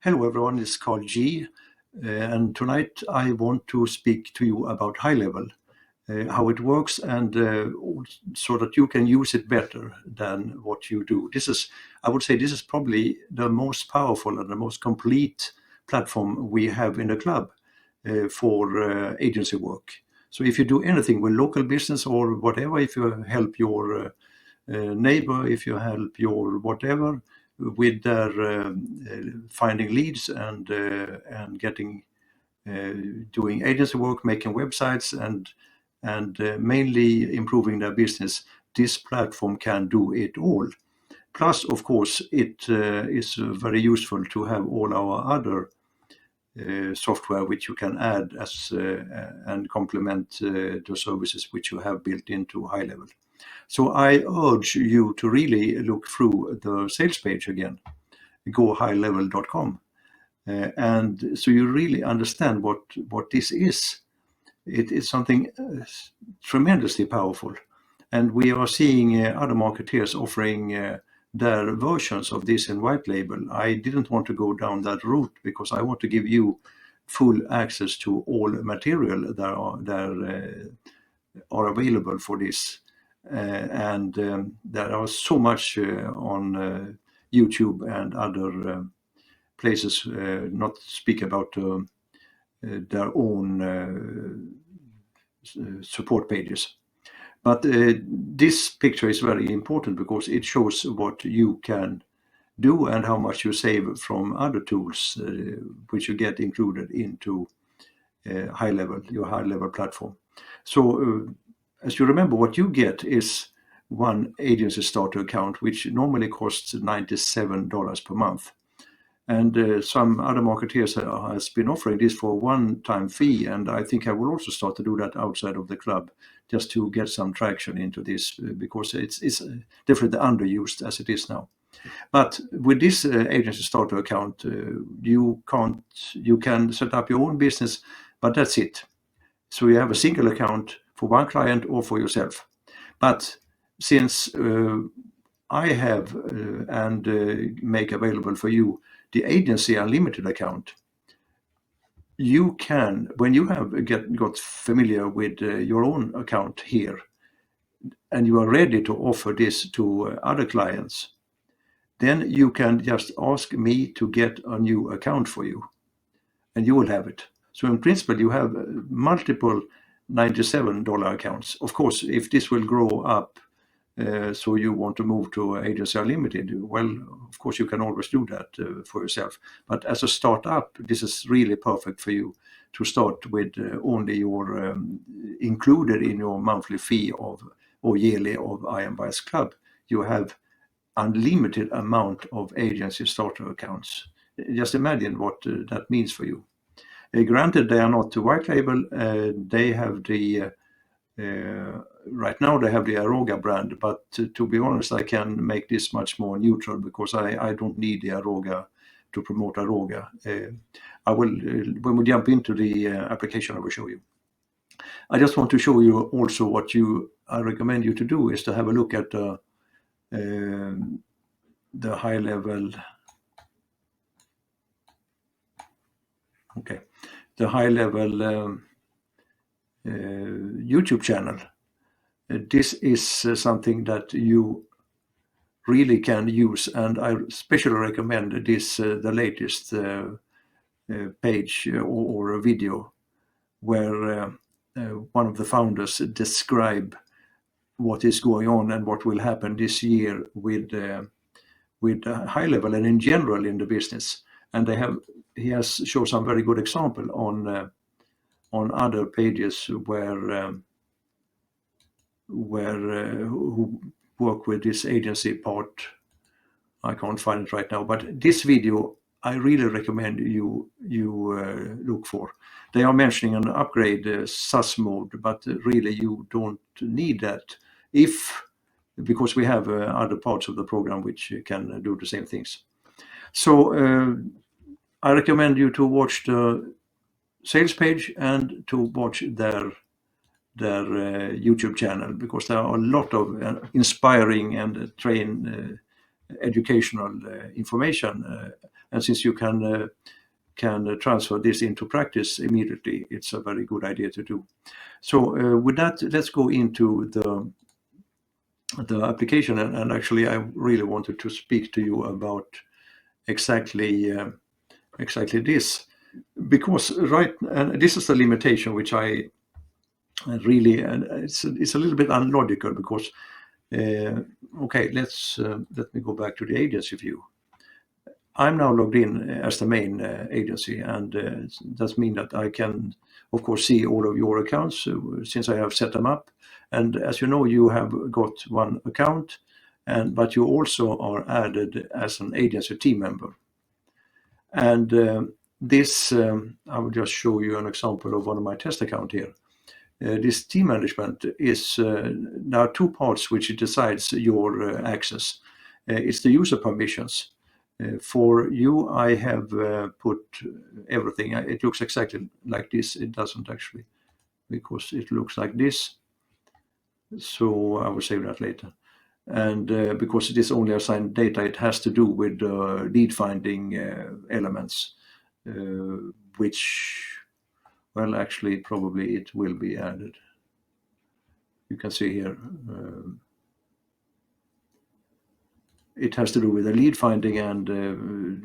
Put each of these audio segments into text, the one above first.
Hello everyone, it's Carl G. And tonight I want to speak to you about HighLevel, how it works, and so that you can use it better than what you do. I would say this is probably the most powerful and the most complete platform we have in the club for agency work. So if you do anything with local business or whatever, if you help your neighbor, if you help your whatever, with their finding leads and getting doing agency work, making websites, and mainly improving their business, this platform can do it all. Plus, of course, it is very useful to have all our other software which you can add as and complement the services which you have built into HighLevel. So I urge you to really look through the sales page again, go highlevel.com, and so you really understand what this is. It is something tremendously powerful, and we are seeing other marketeers offering their versions of this in white label. I didn't want to go down that route because I want to give you full access to all material that are available for this. And there are so much on YouTube and other places, not to speak about their own support pages. But this picture is very important because it shows what you can do and how much you save from other tools which you get included into HighLevel, your HighLevel platform. So as you remember, what you get is one agency starter account, which normally costs $97 per month. And some other marketeers has been offering this for a one-time fee, and I think I will also start to do that outside of the club, just to get some traction into this, because it's definitely underused as it is now. But with this agency starter account, you can set up your own business, but that's it. So you have a single account for one client or for yourself. But since I have and make available for you the agency unlimited account, you can, when you have got familiar with your own account here, and you are ready to offer this to other clients, then you can just ask me to get a new account for you, and you will have it. So in principle, you have multiple $97 accounts. Of course, if this will grow up, so you want to move to Agency Unlimited, well, of course, you can always do that for yourself. But as a startup, this is really perfect for you to start with only your included in your monthly fee or yearly of I Am Bias Club. You have unlimited amount of agency starter accounts. Just imagine what that means for you. Granted, they are not the white label. They have the right now they have the Aroga brand, but to be honest, I can make this much more neutral because I don't need the Aroga to promote Aroga. I will when we jump into the application, I will show you. I just want to show you also what I recommend you to do is to have a look at the HighLevel. Okay, the HighLevel YouTube channel. This is something that you really can use, and I especially recommend this, the latest page or a video where one of the founders describe what is going on and what will happen this year with HighLevel and in general in the business. And he has shown some very good example on other pages who work with this agency part. I can't find it right now, but this video I really recommend you look for. They are mentioning an upgrade SaaS mode, but really you don't need that because we have other parts of the program which can do the same things. So I recommend you to watch the sales page and to watch their YouTube channel, because there are a lot of inspiring and educational information, and since you can transfer this into practice immediately, it's a very good idea to do. So with that, let's go into the application, and actually I really wanted to speak to you about exactly this, because and this is the limitation which I really, and it's a little bit unlogical, because okay, let me go back to the agency view. I'm now logged in as the main agency, and that means that I can, of course, see all of your accounts since I have set them up. And as you know, you have got one account, but you also are added as an agency team member. And this, I will just show you an example of one of my test accounts here. This team management is, there are two parts which it decides your access. It's the user permissions. For you, I have put everything. It looks exactly like this. It doesn't actually, because it looks like this. So I will save that later. And because it is only assigned data, it has to do with lead finding elements, which, well, actually, probably it will be added. You can see here, it has to do with the lead finding, and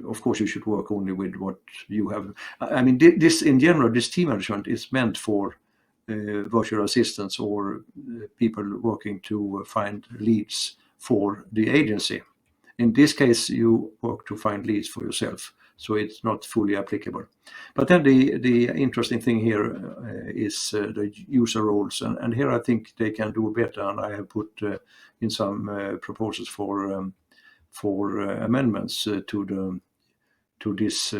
of course you should work only with what you have. I mean, this in general, this team management is meant for virtual assistants or people working to find leads for the agency. In this case, you work to find leads for yourself, so it's not fully applicable. But then the interesting thing here is the user roles, and here I think they can do better, and I have put in some proposals for amendments to this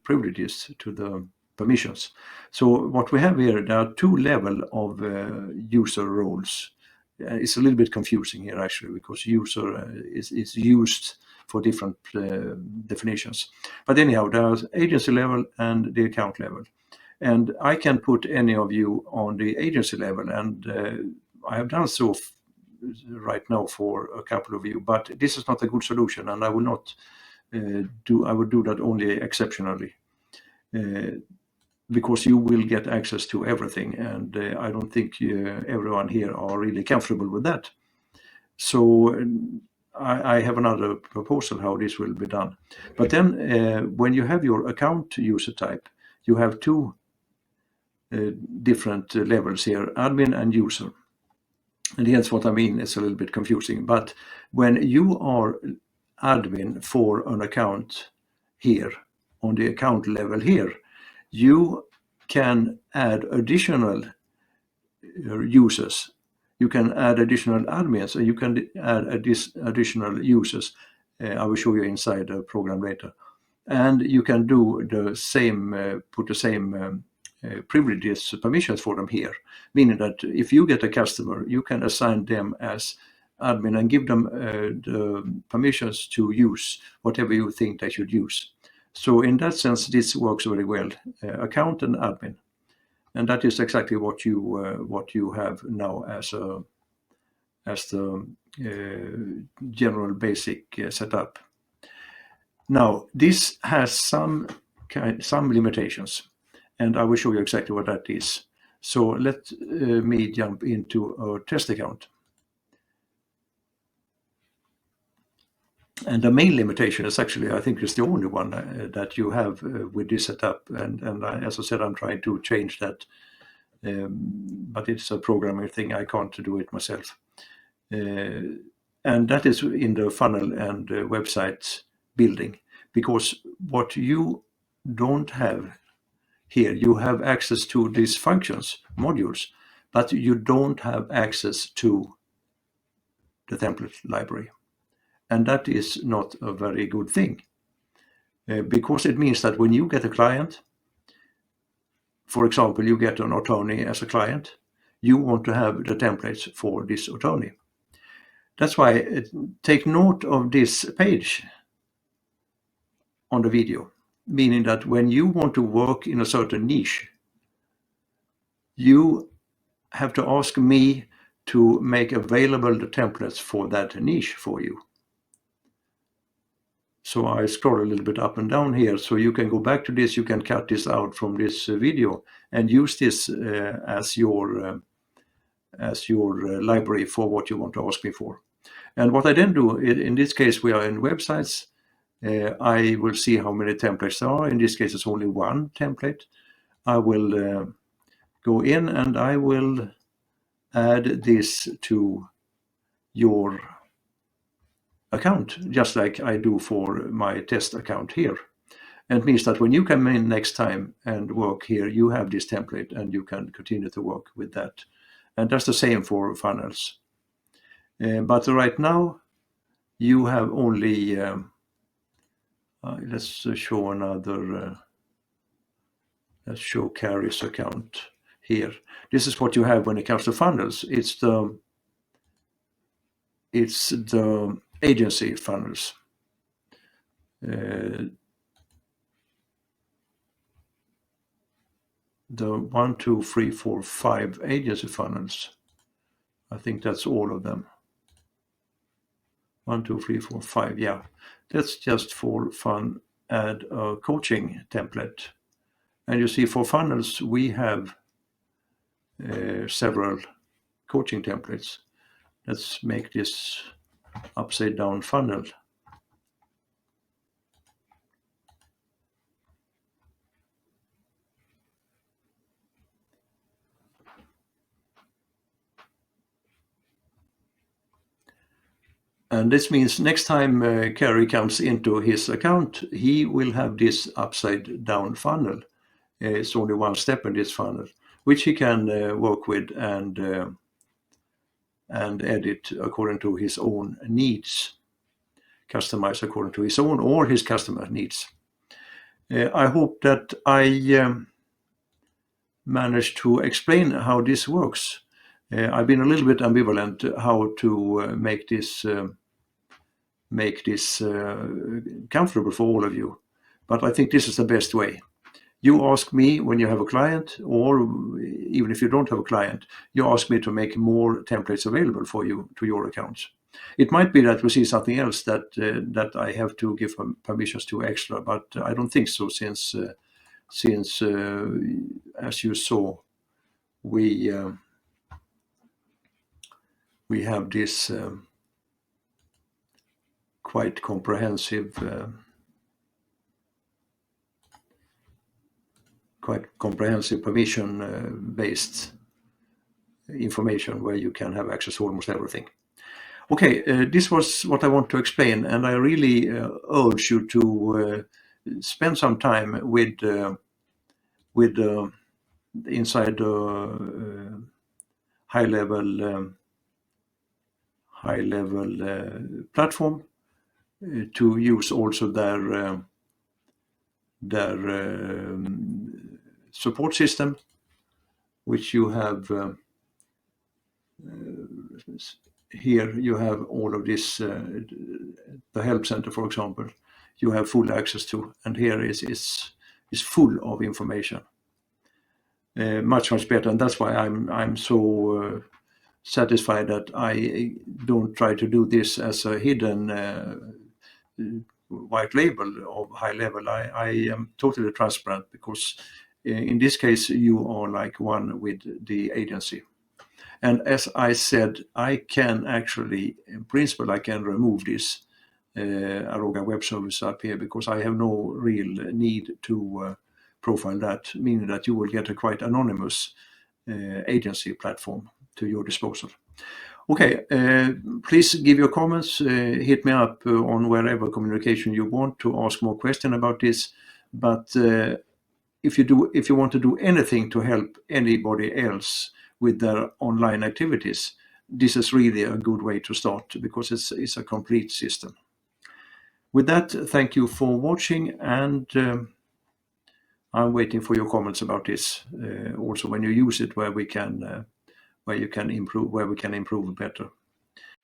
privileges, to the permissions. So what we have here, there are two levels of user roles. It's a little bit confusing here actually, because user is used for different definitions. But anyhow, there's agency level and the account level. And I can put any of you on the agency level, and I have done so right now for a couple of you, but this is not a good solution, and I will not I would do that only exceptionally, because you will get access to everything, and I don't think everyone here are really comfortable with that. So I have another proposal how this will be done. But then when you have your account user type, you have two different levels here, admin and user. And here's what I mean, it's a little bit confusing, but when you are admin for an account here, on the account level here, you can add additional users. You can add additional admins, and you can add additional users. I will show you inside the program later. And you can do the same, put the same privileges, permissions for them here, meaning that if you get a customer, you can assign them as admin and give them the permissions to use whatever you think they should use. So in that sense, this works very well, account and admin. And that is exactly what you have now as the general basic setup. Now, this has some limitations, and I will show you exactly what that is. So let me jump into a test account. And the main limitation is actually, I think, is the only one that you have with this setup. And as I said, I'm trying to change that, but it's a programming thing. I can't do it myself. And that is in the funnel and website building, because what you don't have here, you have access to these functions, modules, but you don't have access to the template library. And that is not a very good thing, because it means that when you get a client, for example, you get an attorney as a client, you want to have the templates for this attorney. That's why take note of this page on the video, meaning that when you want to work in a certain niche, you have to ask me to make available the templates for that niche for you. So I scroll a little bit up and down here, so you can go back to this. You can cut this out from this video and use this as your library for what you want to ask me for. And what I then do, in this case, we are in websites. I will see how many templates there are. In this case, it's only one template. I will go in and I will add this to your account, just like I do for my test account here. And it means that when you come in next time and work here, you have this template and you can continue to work with that. And that's the same for funnels. But right now, you have only, let's show another, let's show Carrie's account here. This is what you have when it comes to funnels. It's the agency funnels. The 1, 2, 3, 4, 5 agency funnels. I think that's all of them. 1, 2, 3, 4, 5. Yeah, that's just for fun. Add a coaching template. And you see, for funnels, we have several coaching templates. Let's make this upside down funnel. And this means next time Carrie comes into his account, he will have this upside down funnel. It's only one step in this funnel, which he can work with and edit according to his own needs, customize according to his own or his customer needs. I hope that I managed to explain how this works. I've been a little bit ambivalent how to make this comfortable for all of you, but I think this is the best way. You ask me when you have a client, or even if you don't have a client, you ask me to make more templates available for you to your accounts. It might be that we see something else that I have to give permissions to extra, but I don't think so, since as you saw, we have this quite comprehensive permission-based information where you can have access to almost everything. Okay, this was what I want to explain, and I really urge you to spend some time with inside the HighLevel platform to use also their support system, which you have here. You have all of this, the help center, for example, you have full access to, and here is full of information, much better, and that's why I'm so satisfied that I don't try to do this as a hidden white label of HighLevel. I am totally transparent, because in this case you are like one with the agency. And as I said, I can actually, in principle, I can remove this Aroga Web Service up here, because I have no real need to profile that, meaning that you will get a quite anonymous agency platform to your disposal. Okay, please give your comments, hit me up on wherever communication you want to ask more questions about this. But if you want to do anything to help anybody else with their online activities, this is really a good way to start, because it's a complete system. With that, thank you for watching, and I'm waiting for your comments about this. Also, when you use it, where we can improve better.